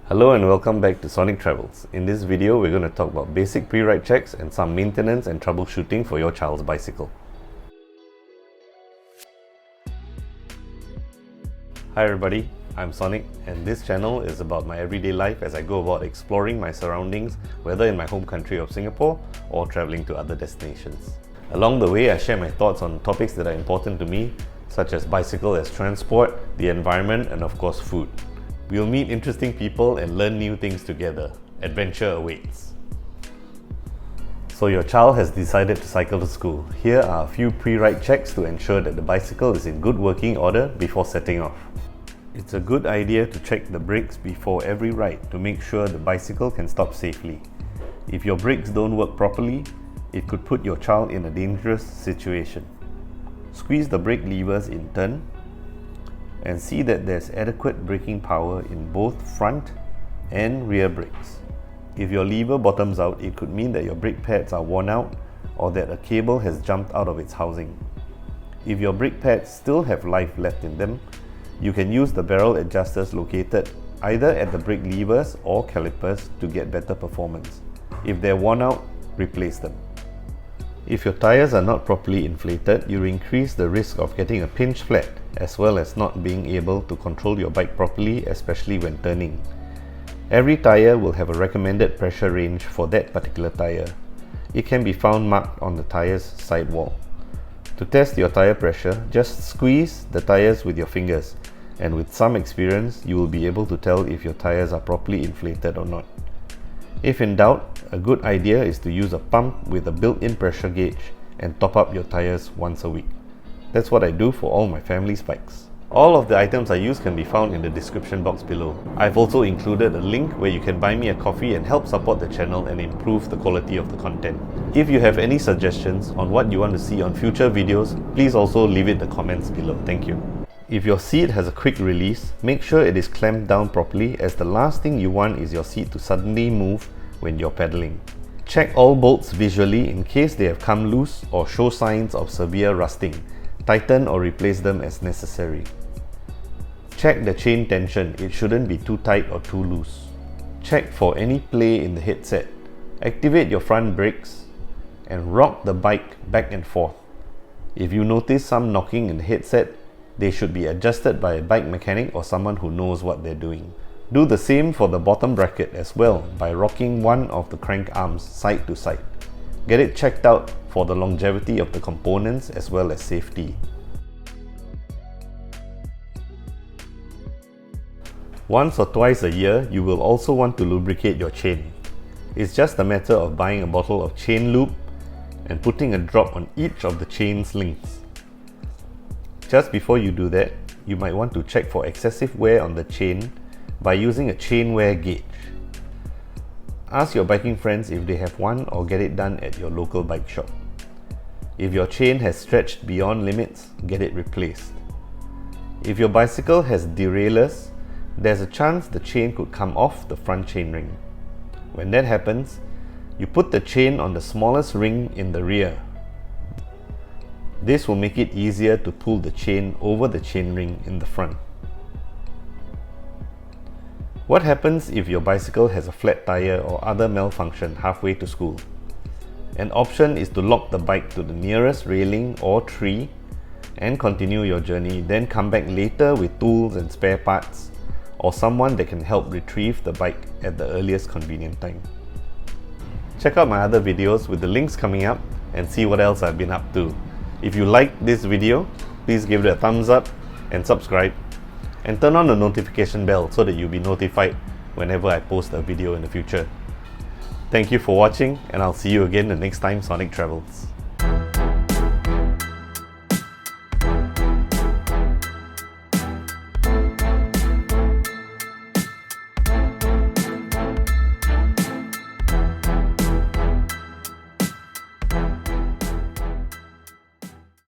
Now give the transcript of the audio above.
Hello and welcome back to Sonic Travels. In this video, we're going to talk about basic pre-ride checks and some maintenance and troubleshooting for your child's bicycle. Hi everybody, I'm Sonic and this channel is about my everyday life as I go about exploring my surroundings, whether in my home country of Singapore or traveling to other destinations. Along the way, I share my thoughts on topics that are important to me, such as bicycle as transport, the environment, and of course food. We'll meet interesting people and learn new things together. Adventure awaits. So your child has decided to cycle to school. Here are a few pre-ride checks to ensure that the bicycle is in good working order before setting off. It's a good idea to check the brakes before every ride to make sure the bicycle can stop safely. If your brakes don't work properly, it could put your child in a dangerous situation. Squeeze the brake levers in turn and see that there's adequate braking power in both front and rear brakes. If your lever bottoms out, it could mean that your brake pads are worn out or that a cable has jumped out of its housing. If your brake pads still have life left in them, you can use the barrel adjusters located either at the brake levers or calipers to get better performance. If they're worn out, replace them. If your tires are not properly inflated, you increase the risk of getting a pinch flat, as well as not being able to control your bike properly, especially when turning. Every tire will have a recommended pressure range for that particular tire. It can be found marked on the tire's sidewall. To test your tire pressure, just squeeze the tires with your fingers, and with some experience, you will be able to tell if your tires are properly inflated or not. If in doubt, a good idea is to use a pump with a built-in pressure gauge and top up your tires once a week. That's what I do for all my family's bikes. All of the items I use can be found in the description box below. I've also included a link where you can buy me a coffee and help support the channel and improve the quality of the content. If you have any suggestions on what you want to see on future videos, please also leave it in the comments below. Thank you. If your seat has a quick release, make sure it is clamped down properly, as the last thing you want is your seat to suddenly move when you're pedaling. Check all bolts visually in case they have come loose or show signs of severe rusting. Tighten or replace them as necessary. Check the chain tension, it shouldn't be too tight or too loose. Check for any play in the headset. Activate your front brakes and rock the bike back and forth. If you notice some knocking in the headset, they should be adjusted by a bike mechanic or someone who knows what they're doing. Do the same for the bottom bracket as well by rocking one of the crank arms side to side. Get it checked out for the longevity of the components as well as safety. Once or twice a year, you will also want to lubricate your chain. It's just a matter of buying a bottle of chain lube and putting a drop on each of the chain's links. Just before you do that, you might want to check for excessive wear on the chain by using a chain wear gauge. Ask your biking friends if they have one or get it done at your local bike shop. If your chain has stretched beyond limits, get it replaced. If your bicycle has derailleurs, there's a chance the chain could come off the front chainring. When that happens, you put the chain on the smallest ring in the rear. This will make it easier to pull the chain over the chainring in the front. What happens if your bicycle has a flat tire or other malfunction halfway to school? An option is to lock the bike to the nearest railing or tree and continue your journey, then come back later with tools and spare parts or someone that can help retrieve the bike at the earliest convenient time. Check out my other videos with the links coming up and see what else I've been up to. If you liked this video, please give it a thumbs up and subscribe, and turn on the notification bell so that you'll be notified whenever I post a video in the future. Thank you for watching, and I'll see you again the next time Sonic travels.